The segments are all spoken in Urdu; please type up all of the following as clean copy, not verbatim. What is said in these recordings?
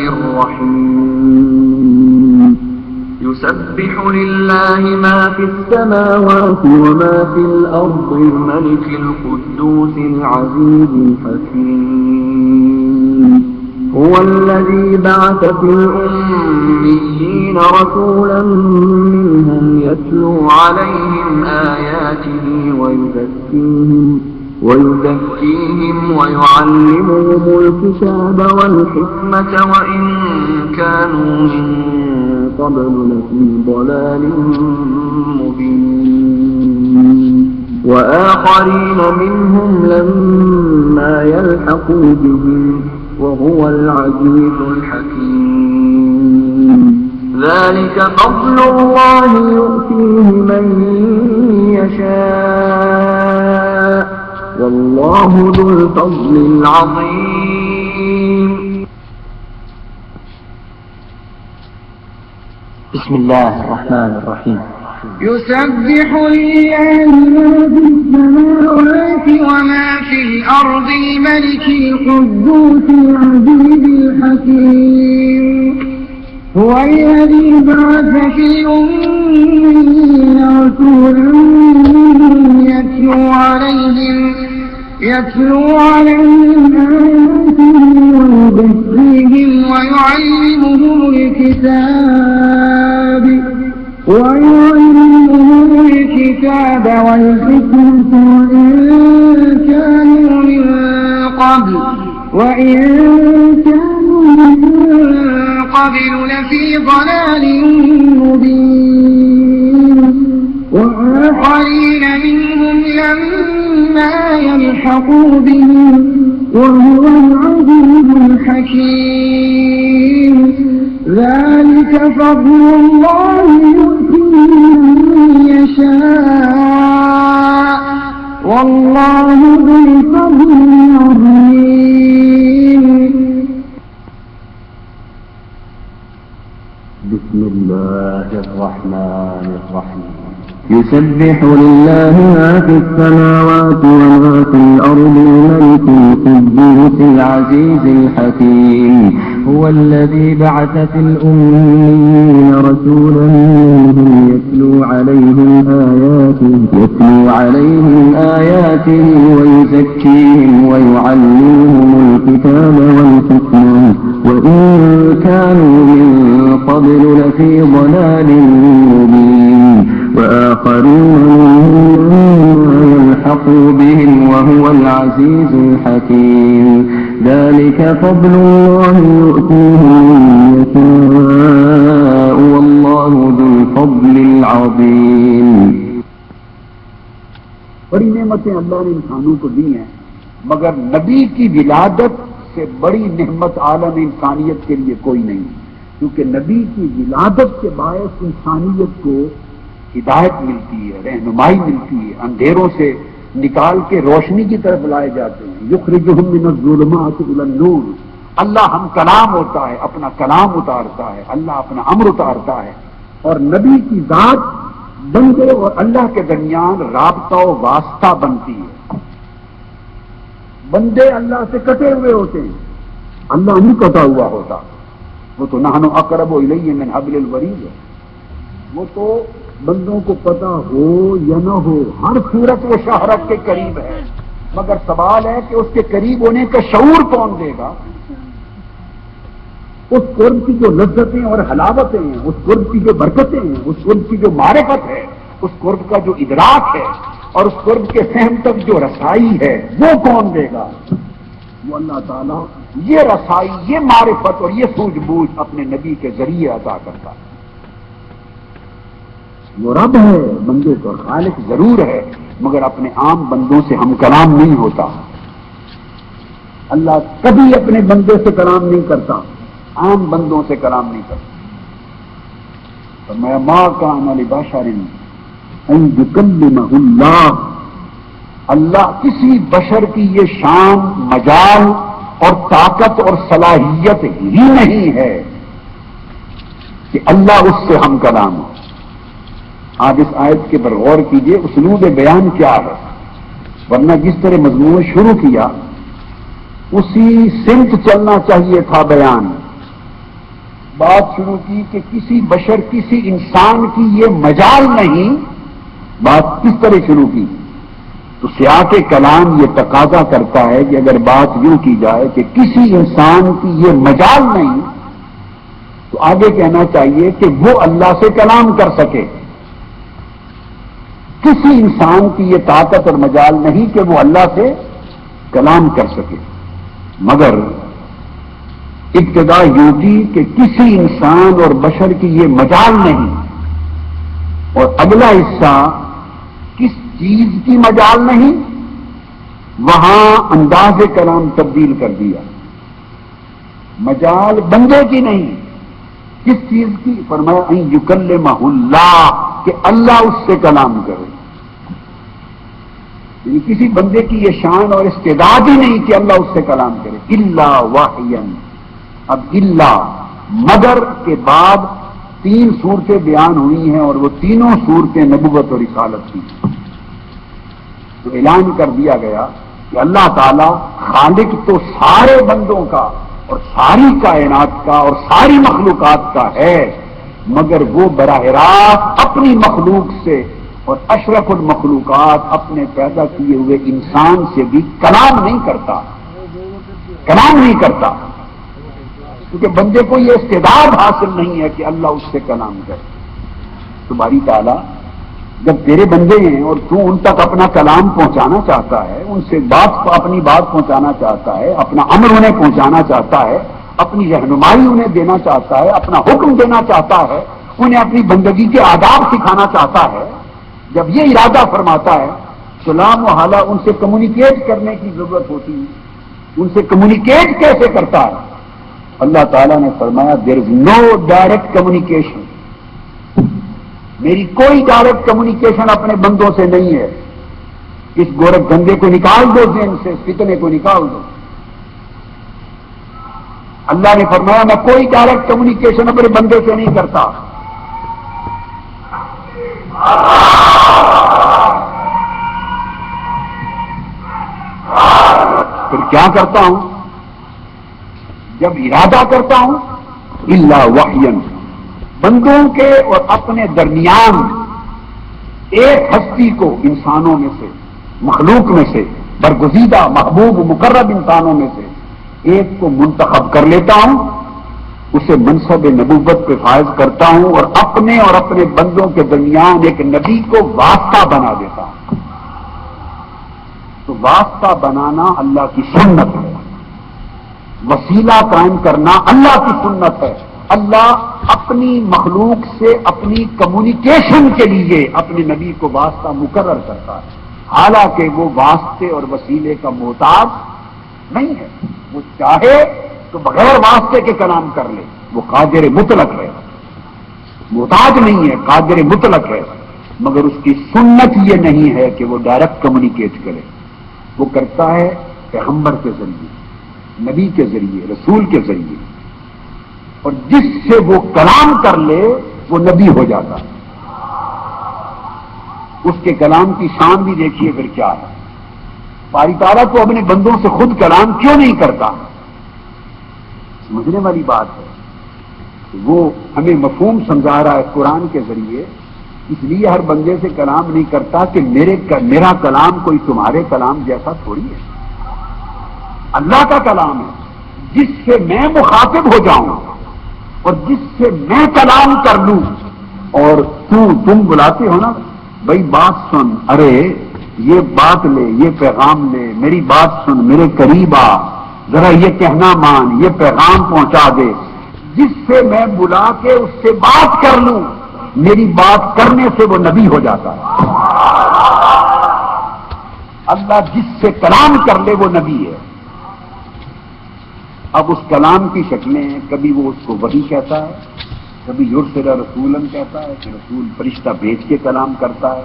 الرحيم يسبح لله ما في السماوات وما في الأرض الملك القدوس العزيز الحكيم هو الذي بعث في الأميين رسولا منهم يتلو عليهم آياته ويزكيهم ويعلمهم الكتاب والحكمة وإن كانوا من قبل لفي ضلال مبين وآخرين منهم لما يلحقوا بهم وهو العزيز الحكيم ذلك فضل الله يؤتيه من يشاء والله ذو الفضل العظيم. بسم الله الرحمن الرحيم. يسبح لله ما في السماوات وما في الأرض الملك القدوس العزيز الحكيم هو الذي بعث في الأميين رسولا يتلو عليهم آياته ويزكيهم ويعلمهم الكتاب والحكمة وإن كانوا من قبل لفي ضلال مبين وآخرين منهم لما يلحقوا بهم وهو العزيز الحكيم ذلك فضل الله يؤتيه من يشاء والله ذو الفضل العظيم. بسم الله الرحمن الرحيم يسبح لله ما في السماوات وما في الأرض الملك القدوس العزيز الحكيم هو الذي بعث في الأميين رسولا منهم يتلو عليهم آياته ويزكيهم ويعلمهم الكتاب والحكمة وإن كانوا من قبل لفي ضلال مبين وآخرين منهم يلحقوا بهم وهو العزيز الحكيم ذلك فضل الله يؤتيه من يشاء والله ذو الفضل العظيم. بڑی نعمتیں اللہ نے انسانوں کو دی ہیں مگر نبی کی ولادت سے بڑی نعمت عالم انسانیت کے لیے کوئی نہیں کیونکہ نبی کی ولادت کے باعث انسانیت کو ہدایت ملتی ہے رہنمائی ملتی ہے اندھیروں سے نکال کے روشنی کی طرف لائے جاتے ہیں یخرجہم من الظلمات الی النور اللہ ہم کلام ہوتا ہے اپنا کلام اتارتا ہے اللہ اپنا امر اتارتا ہے اور نبی کی ذات بندے اور اللہ کے درمیان رابطہ و واسطہ بنتی ہے بندے اللہ سے کٹے ہوئے ہوتے ہیں اللہ نہیں کٹا ہوا ہوتا وہ تو نحن اقرب الیہ من حبل الورید ہے وہ تو بندوں کو پتہ ہو یا نہ ہو ہر صورت وہ شہرت کے قریب ہے مگر سوال ہے کہ اس کے قریب ہونے کا شعور کون دے گا اس قرب کی جو لذتیں اور حلاوتیں ہیں اس قرب کی جو برکتیں ہیں اس قرب کی جو معرفت ہے اس قرب کا جو ادراک ہے اور اس قرب کے فہم تک جو رسائی ہے وہ کون دے گا وہ اللہ تعالیٰ یہ رسائی یہ معرفت اور یہ سوجھ بوجھ اپنے نبی کے ذریعے عطا کرتا ہے وہ رب ہے بندے کو خالق ضرور ہے مگر اپنے عام بندوں سے ہم کلام نہیں ہوتا اللہ کبھی اپنے بندے سے کلام نہیں کرتا عام بندوں سے کلام نہیں کرتا فرمایا ما کان لبشر ان یکلمہ اللہ کسی بشر کی یہ شان مجال اور طاقت اور صلاحیت ہی نہیں ہے کہ اللہ اس سے ہم کلام ہو آپ اس آیت کے پر غور کیجئے اسلوب بیان کیا ہے ورنہ جس طرح مضمون شروع کیا اسی سمت چلنا چاہیے تھا بیان بات شروع کی کہ کسی بشر کسی انسان کی یہ مجال نہیں، بات کس طرح شروع کی؟ تو سیاق کلام یہ تقاضا کرتا ہے کہ اگر بات یوں کی جائے کہ کسی انسان کی یہ مجال نہیں، تو آگے کہنا چاہیے کہ وہ اللہ سے کلام کر سکے۔ کسی انسان کی یہ طاقت اور مجال نہیں کہ وہ اللہ سے کلام کر سکے، مگر ابتدا یوں کی کہ کسی انسان اور بشر کی یہ مجال نہیں، اور اگلا حصہ کس چیز کی مجال نہیں، وہاں انداز کلام تبدیل کر دیا۔ مجال بندے کی نہیں، کس چیز کی؟ فرمایا ان یکلمہ اللہ، کہ اللہ اس سے کلام کرے۔ یعنی کسی بندے کی یہ شان اور استعداد ہی نہیں کہ اللہ اس سے کلام کرے۔ الا وحیا، اب الا مگر کے بعد 3 صورتیں بیان ہوئی ہیں، اور وہ تینوں صورتیں نبوت اور رسالت کی۔ تو اعلان کر دیا گیا کہ اللہ تعالی خالق تو سارے بندوں کا اور ساری کائنات کا اور ساری مخلوقات کا ہے، مگر وہ براہ راست اپنی مخلوق سے اور اشرف المخلوقات اپنے پیدا کیے ہوئے انسان سے بھی کلام نہیں کرتا، کلام نہیں کرتا، کیونکہ بندے کو یہ استعداد حاصل نہیں ہے کہ اللہ اس سے کلام کرے۔ تو باری تعالیٰ جب تیرے بندے ہیں اور تو ان تک اپنا کلام پہنچانا چاہتا ہے، ان سے اپنی بات پہنچانا چاہتا ہے، اپنا امر انہیں پہنچانا چاہتا ہے، اپنی رہنمائی انہیں دینا چاہتا ہے، اپنا حکم دینا چاہتا ہے، انہیں اپنی بندگی کے آداب سکھانا چاہتا ہے، جب یہ ارادہ فرماتا ہے سلام و حالہ ان سے کمیونیکیٹ کرنے کی ضرورت ہوتی ہے۔ ان سے کمیونیکیٹ کیسے کرتا ہے؟ اللہ تعالیٰ نے فرمایا دیر از نو ڈائریکٹ کمیونیکیشن، میری کوئی ڈائریکٹ کمیونیکیشن اپنے بندوں سے نہیں ہے۔ اس گورکھ گندے کو نکال دو ذہن سے، اس فتنے کو نکال دو۔ اللہ نے فرمایا میں کوئی ڈائریکٹ کمیونیکیشن اپنے بندے سے نہیں کرتا۔ پھر کیا کرتا ہوں؟ جب ارادہ کرتا ہوں الا وحین، بندوں کے اور اپنے درمیان ایک ہستی کو انسانوں میں سے، مخلوق میں سے، برگزیدہ محبوب مقرب انسانوں میں سے ایک کو منتخب کر لیتا ہوں، اسے منصب نبوت پہ فائز کرتا ہوں، اور اپنے بندوں کے درمیان ایک نبی کو واسطہ بنا دیتا ہوں۔ تو واسطہ بنانا اللہ کی سنت ہے، وسیلہ قائم کرنا اللہ کی سنت ہے۔ اللہ اپنی مخلوق سے اپنی کمیونیکیشن کے لیے اپنے نبی کو واسطہ مقرر کرتا ہے، حالانکہ وہ واسطے اور وسیلے کا محتاج نہیں ہے۔ وہ چاہے تو بغیر واسطے کے کلام کر لے، وہ قادر مطلق ہے، محتاج نہیں ہے، قادر مطلق ہے، مگر اس کی سنت یہ نہیں ہے کہ وہ ڈائریکٹ کمیونیکیٹ کرے۔ وہ کرتا ہے پیغمبر کے ذریعے، نبی کے ذریعے، رسول کے ذریعے، اور جس سے وہ کلام کر لے وہ نبی ہو جاتا ہے۔ اس کے کلام کی شان بھی دیکھیے پھر کیا ہے۔ باری تعالیٰ تو اپنے بندوں سے خود کلام کیوں نہیں کرتا؟ سمجھنے والی بات ہے، وہ ہمیں مفہوم سمجھا رہا ہے قرآن کے ذریعے۔ اس لیے ہر بندے سے کلام نہیں کرتا کہ میرا کلام کوئی تمہارے کلام جیسا تھوڑی ہے، اللہ کا کلام ہے، جس سے میں مخاطب ہو جاؤں اور جس سے میں کلام کر لوں۔ اور تم بلاتے ہو نا بھائی بات سن، ارے یہ بات لے، یہ پیغام لے، میری بات سن، میرے قریب آ، ذرا یہ کہنا مان، یہ پیغام پہنچا دے، جس سے میں بلا کے اس سے بات کر لوں، میری بات کرنے سے وہ نبی ہو جاتا ہے۔ اللہ جس سے کلام کر لے وہ نبی ہے۔ اب اس کلام کی شکلیں ہیں، کبھی وہ اس کو وحی کہتا ہے، کبھی یرسل رسولا کہتا ہے کہ رسول فرشتہ بھیج کے کلام کرتا ہے،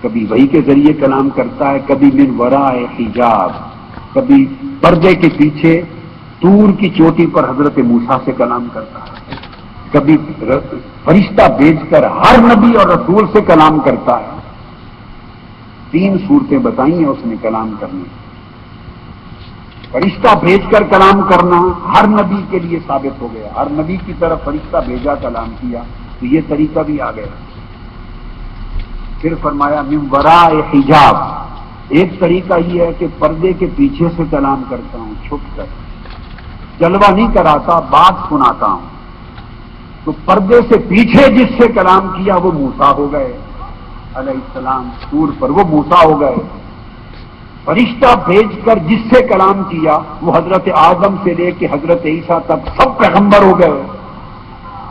کبھی وحی کے ذریعے کلام کرتا ہے، کبھی من وراء حجاب، کبھی پردے کے پیچھے طور کی چوٹی پر حضرت موسیٰ سے کلام کرتا ہے، کبھی فرشتہ بھیج کر ہر نبی اور رسول سے کلام کرتا ہے۔ 3 صورتیں بتائی ہیں اس نے کلام کرنے۔ فرشتہ بھیج کر کلام کرنا ہر نبی کے لیے ثابت ہو گیا، ہر نبی کی طرف فرشتہ بھیجا کلام کیا، تو یہ طریقہ بھی آ گیا۔ پھر فرمایا من وراء حجاب، ایک طریقہ یہ ہے کہ پردے کے پیچھے سے کلام کرتا ہوں، چھپ کر، جلوہ نہیں کراتا، بات سناتا ہوں۔ تو پردے سے پیچھے جس سے کلام کیا وہ موسیٰ ہو گئے علیہ السلام، طور پر وہ موسیٰ ہو گئے۔ فرشتہ بھیج کر جس سے کلام کیا وہ حضرت آدم سے لے کے حضرت عیسیٰ تک سب پیغمبر ہو گئے،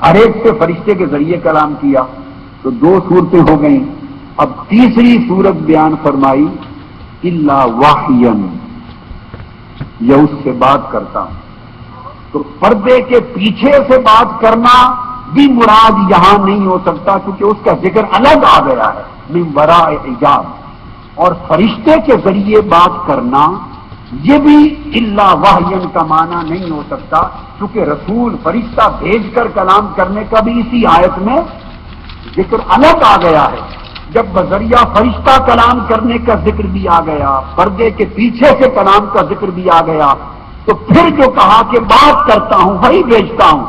ہر ایک سے فرشتے کے ذریعے کلام کیا۔ تو دو صورتیں ہو گئیں۔ اب تیسری صورت بیان فرمائی، الا وحین، یا اس سے بات کرتا ہوں۔ تو پردے کے پیچھے سے بات کرنا بھی مراد یہاں نہیں ہو سکتا، کیونکہ اس کا ذکر الگ آ گیا ہے من وراء حجاب، اور فرشتے کے ذریعے بات کرنا یہ بھی الا وحین کا معنی نہیں ہو سکتا، کیونکہ رسول فرشتہ بھیج کر کلام کرنے کا بھی اسی آیت میں ذکر الگ آ گیا ہے۔ جب بذریعہ فرشتہ کلام کرنے کا ذکر بھی آ گیا، پردے کے پیچھے سے کلام کا ذکر بھی آ گیا، تو پھر جو کہا کہ بات کرتا ہوں وہی بھیجتا ہوں،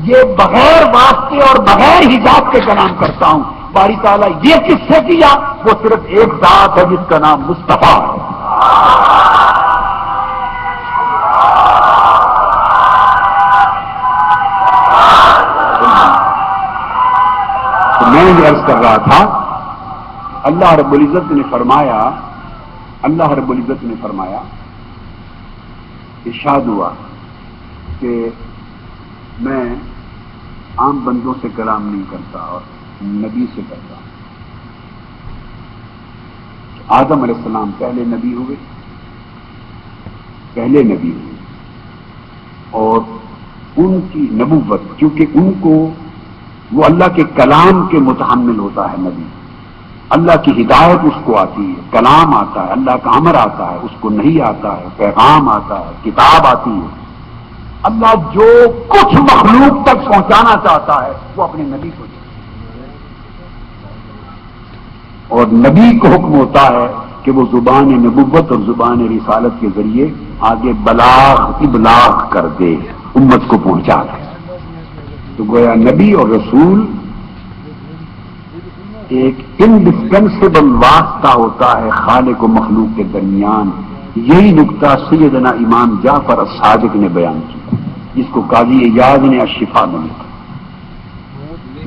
یہ بغیر واسطے اور بغیر حجاب کے کلام کرتا ہوں۔ باری تعالیٰ یہ کس سے کیا؟ وہ صرف ایک ذات ہے جس کا نام مصطفیٰ ہے۔ میں یہ عرض کر رہا تھا، اللہ رب العزت نے فرمایا ارشاد ہوا کہ میں عام بندوں سے کلام نہیں کرتا اور نبی سے کرتا ہوں۔ آدم علیہ السلام پہلے نبی ہوئے، اور ان کی نبوت، کیونکہ ان کو وہ اللہ کے کلام کے متحمل ہوتا ہے نبی، اللہ کی ہدایت اس کو آتی ہے، کلام آتا ہے، اللہ کا امر آتا ہے، اس کو نہیں آتا ہے، پیغام آتا ہے، کتاب آتی ہے۔ اللہ جو کچھ مخلوق تک پہنچانا چاہتا ہے وہ اپنے نبی کو دیتا ہے، اور نبی کو حکم ہوتا ہے کہ وہ زبان نبوت اور زبان رسالت کے ذریعے آگے ابلاغ کر دے، امت کو پہنچا دے۔ تو گویا نبی اور رسول ایک انڈسپینسیبل واسطہ ہوتا ہے خالق و مخلوق کے درمیان۔ یہی نقطہ سیدنا امام جعفر الصادق نے بیان کیا، جس کو قاضی ایاز نے الشفا میں لکھا،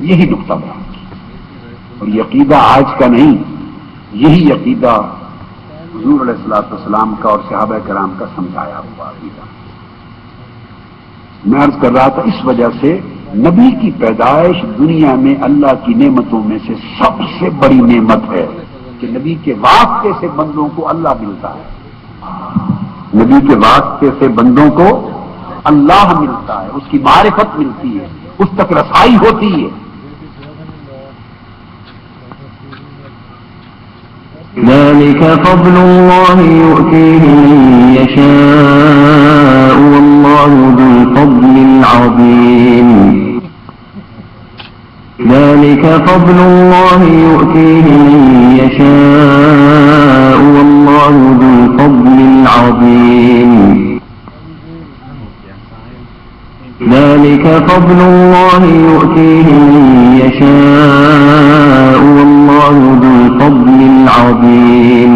یہی نقطہ بیان کیا۔ اور یہ عقیدہ آج کا نہیں، یہی عقیدہ حضور علیہ الصلوۃ والسلام کا اور صحابہ کرام کا سمجھایا ہوا عقیدہ۔ میں عرض کر رہا تھا، اس وجہ سے نبی کی پیدائش دنیا میں اللہ کی نعمتوں میں سے سب سے بڑی نعمت ہے کہ نبی کے واسطے سے بندوں کو اللہ ملتا ہے، نبی کے واسطے سے بندوں کو اللہ ملتا ہے، اس کی معرفت ملتی ہے، اس تک رسائی ہوتی ہے۔ ذلك فضل الله يؤتيه من يشاء والله ذو الفضل العظيم ذلك فضل الله يؤتيه من يشاء والله ذو الفضل العظيم ذلك فضل الله يؤتيه من يشاء والله ذو الفضل العظيم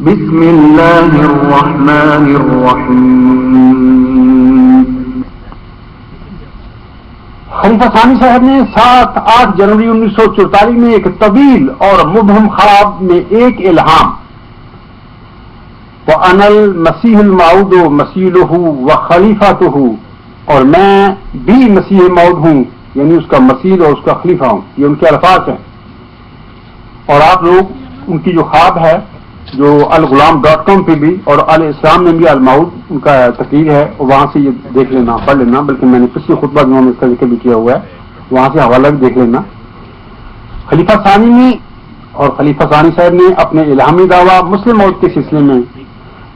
بسم الله الرحمن الرحيم خلیفہ ثانی صاحب نے 7-8 جنوری 1944 میں ایک طویل اور مبہم خواب میں ایک الہام، وَأَنَا الْمَسِيحُ الْمَوْعُودُ مَسِيلُهُ وَخَلِيفَتُهُ، اور میں بھی مسیح موعود ہوں، یعنی اس کا مسیل اور اس کا خلیفہ ہوں، یہ ان کے الفاظ ہیں۔ اور آپ لوگ ان کی جو خواب ہے، جو الغلام.com پہ بھی اور الاسلام میں بھی الموعود ان کا تقریر ہے، وہاں سے یہ دیکھ لینا، پڑھ لینا، بلکہ میں نے پچھلی خطبہ میں اس کا ذکر بھی کیا ہوا ہے، وہاں سے حوالہ بھی دیکھ لینا۔ خلیفہ ثانی اور خلیفہ ثانی صاحب نے اپنے الہامی دعویٰ مسلم موعود کے سلسلے میں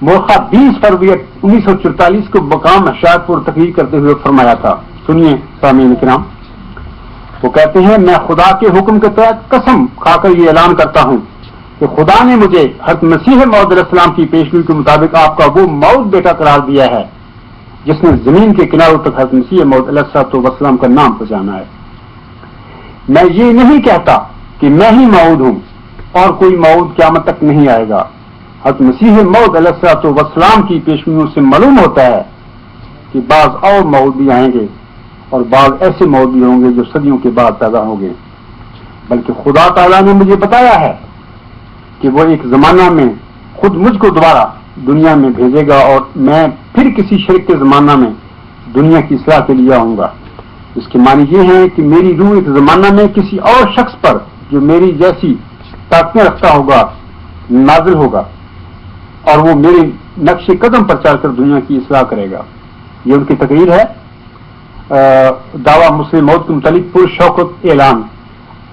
مورخہ 20 فروری 1944 کو مقام اشاعت پر تقریر کرتے ہوئے فرمایا تھا۔ سنیے سامعین کرام، وہ کہتے ہیں، میں خدا کے حکم کے تحت قسم کھا کر یہ اعلان کرتا ہوں کہ خدا نے مجھے حضرت مسیح موعود علیہ السلام کی پیشگوئی کے مطابق آپ کا وہ موعود بیٹا قرار دیا ہے جس نے زمین کے کناروں تک حضرت مسیح موعود علیہ السلام کا نام پہنچانا ہے۔ میں یہ نہیں کہتا کہ میں ہی موعود ہوں اور کوئی موعود قیامت تک نہیں آئے گا۔ حضرت مسیح موعود علیہ السلام کی پیشگوئیوں سے معلوم ہوتا ہے کہ بعض اور موعود بھی آئیں گے اور بعض ایسے موعود بھی ہوں گے جو صدیوں کے بعد پیدا ہوں گے، بلکہ خدا تعالیٰ نے مجھے بتایا ہے کہ وہ ایک زمانہ میں خود مجھ کو دوبارہ دنیا میں بھیجے گا اور میں پھر کسی شرک کے زمانہ میں دنیا کی اصلاح کے لیے آؤں گا۔ اس کے معنی یہ ہے کہ میری روح ایک زمانہ میں کسی اور شخص پر جو میری جیسی طاقتیں رکھتا ہوگا نازل ہوگا اور وہ میرے نقش قدم پر چل کر دنیا کی اصلاح کرے گا۔ یہ ان کی تقریر ہے، دعویٰ مسلم موعود کے متعلق پر شوقت اعلان،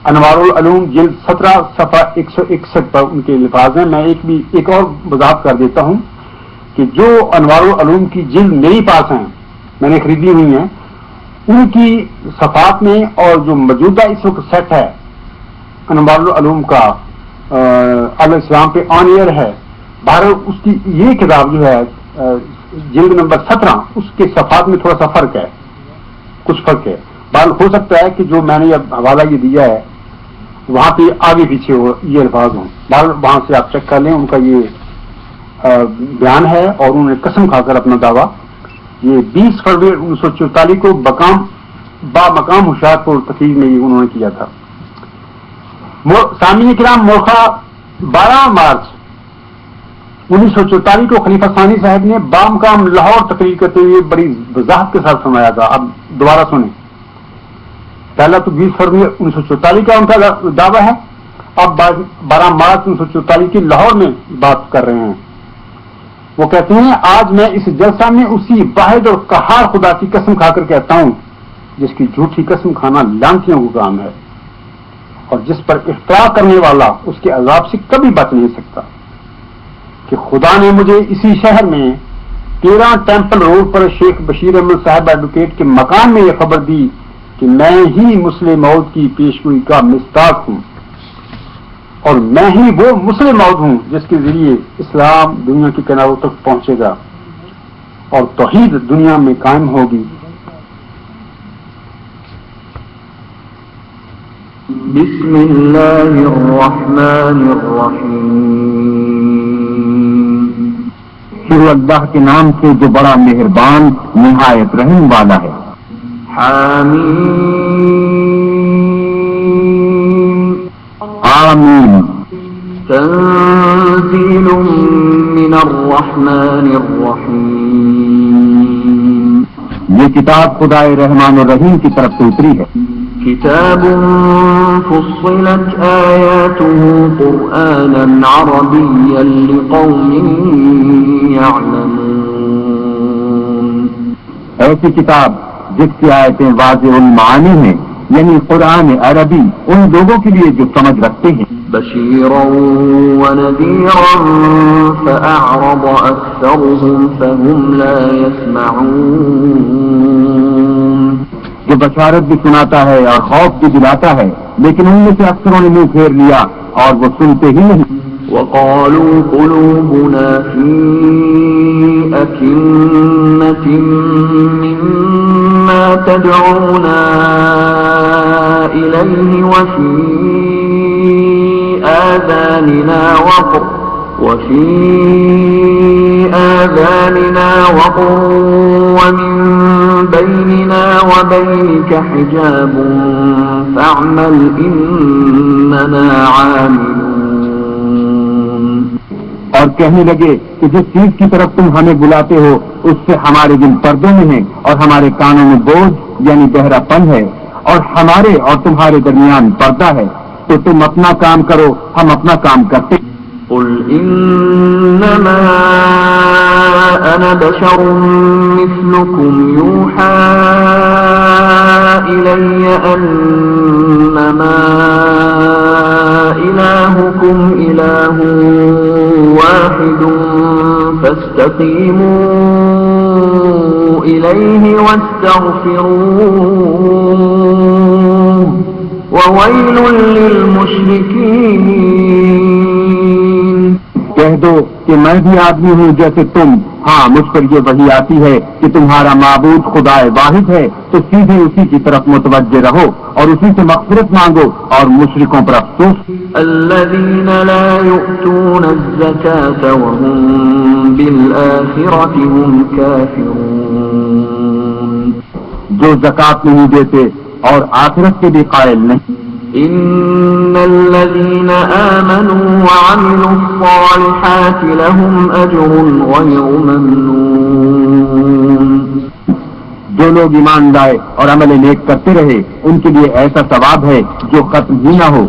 انوار العلوم جلد 17 صفحہ 161 پر ان کے الفاظ ہیں۔ میں ایک اور وضاحت کر دیتا ہوں کہ جو انوار العلوم کی جلد میری پاس ہیں، میں نے خریدی ہوئی ہیں، ان کی صفحات میں اور جو موجودہ اس وقت سیٹ ہے انوار العلوم کا الاسلام پہ آن ایئر ہے، بہرحال اس کی یہ کتاب جو ہے جلد نمبر 17 اس کے صفحات میں تھوڑا سا فرق ہے، کچھ فرق ہے۔ بہرحال ہو سکتا ہے کہ جو میں نے حوالہ یہ دیا ہے وہاں پہ آگے پیچھے یہ الفاظ ہوں، بہرحال وہاں سے آپ چیک کر لیں، ان کا یہ بیان ہے اور انہوں نے قسم کھا کر اپنا دعویٰ یہ 20 فروری 1944 کو مقام ہوشیارپور تقریر میں انہوں نے کیا تھا۔ سامعین کرام، مورخہ 12 مارچ 1944 کو خلیفہ ثانی صاحب نے بامقام لاہور تقریر کرتے ہوئے بڑی وضاحت کے ساتھ فرمایا تھا۔ اب دوبارہ سنیں، پہلا تو 20 فروری 1944 کا ان کا دعویٰ ہے، اب 12 مارچ 1944 کی لاہور میں بات کر رہے ہیں۔ وہ کہتے ہیں آج میں اس جلسہ میں اسی واحد اور قہار خدا کی قسم کھا کر کہتا ہوں جس کی جھوٹی قسم کھانا لعنتیوں کو کام ہے اور جس پر افترا کرنے والا اس کے عذاب سے کبھی بچ نہیں سکتا، کہ خدا نے مجھے اسی شہر میں 13 ٹیمپل روڈ پر شیخ بشیر احمد صاحب ایڈوکیٹ کے مکان میں یہ خبر دی کہ میں ہی مسلم موعود کی پیشگوئی کا مصداق ہوں اور میں ہی وہ مسلم موعود ہوں جس کے ذریعے اسلام دنیا کے کناروں تک پہنچے گا اور توحید دنیا میں قائم ہوگی۔ بسم اللہ الرحمن الرحیم، شروع اللہ کے نام سے جو بڑا مہربان نہایت رحم والا ہے۔ حامیم، آمین۔ تنزیل من الرحمن الرحیم، یہ کتاب خدائے رحمان الرحیم کی طرف سے اتری ہے۔ کتاب فصلت آیاته قرآنا عربیا لقوم یعلمون، ایسی کتاب جس کی آیتیں واضح المعانی ہیں، یعنی قرآن عربی ان لوگوں کے لیے جو سمجھ رکھتے ہیں۔ بشیرا ونذیرا فأعرض أكثرهم فهم لا يسمعون، جو بشارت بھی سناتا ہے اور خوف بھی دلاتا ہے، لیکن ان میں سے اکثروں نے منہ پھیر لیا اور وہ سنتے ہی نہیں۔ وقالوا قلوبنا في أكنة مما تدعونا إليه وفي آذاننا وقر ومن بيننا وبينك حجاب فاعمل إننا عاملون، اور کہنے لگے کہ جس چیز کی طرف تم ہمیں بلاتے ہو اس سے ہمارے دل پردوں میں ہیں اور ہمارے کانوں میں بوجھ یعنی بہرا پن ہے اور ہمارے اور تمہارے درمیان پردہ ہے، تو تم اپنا کام کرو ہم اپنا کام کرتے۔ قل انما انا بشر مثلكم يوحى الي انما الهكم اله واحد فاستقيموا اليه واستغفروه وويل للمشركين۔ کہہ دو کہ میں بھی آدمی ہوں جیسے تم، ہاں مجھ پر یہ وحی آتی ہے کہ تمہارا معبود خدا واحد ہے، تو سیدھے اسی کی طرف متوجہ رہو اور اسی سے مغفرت مانگو اور مشرکوں پر افسوس۔ الذين لا يؤتون الزكاة وهم بالآخرة هم كافرون، جو زکات نہیں دیتے اور آخرت کے بھی قائل نہیں۔ إن الذين آمنوا وعملوا الصالحات لهم أجر غير ممنون، جو لوگ ایمان لائے اور عمل نیک کرتے رہے ان کے لیے ایسا ثواب ہے جو ختم ہی نہ ہو۔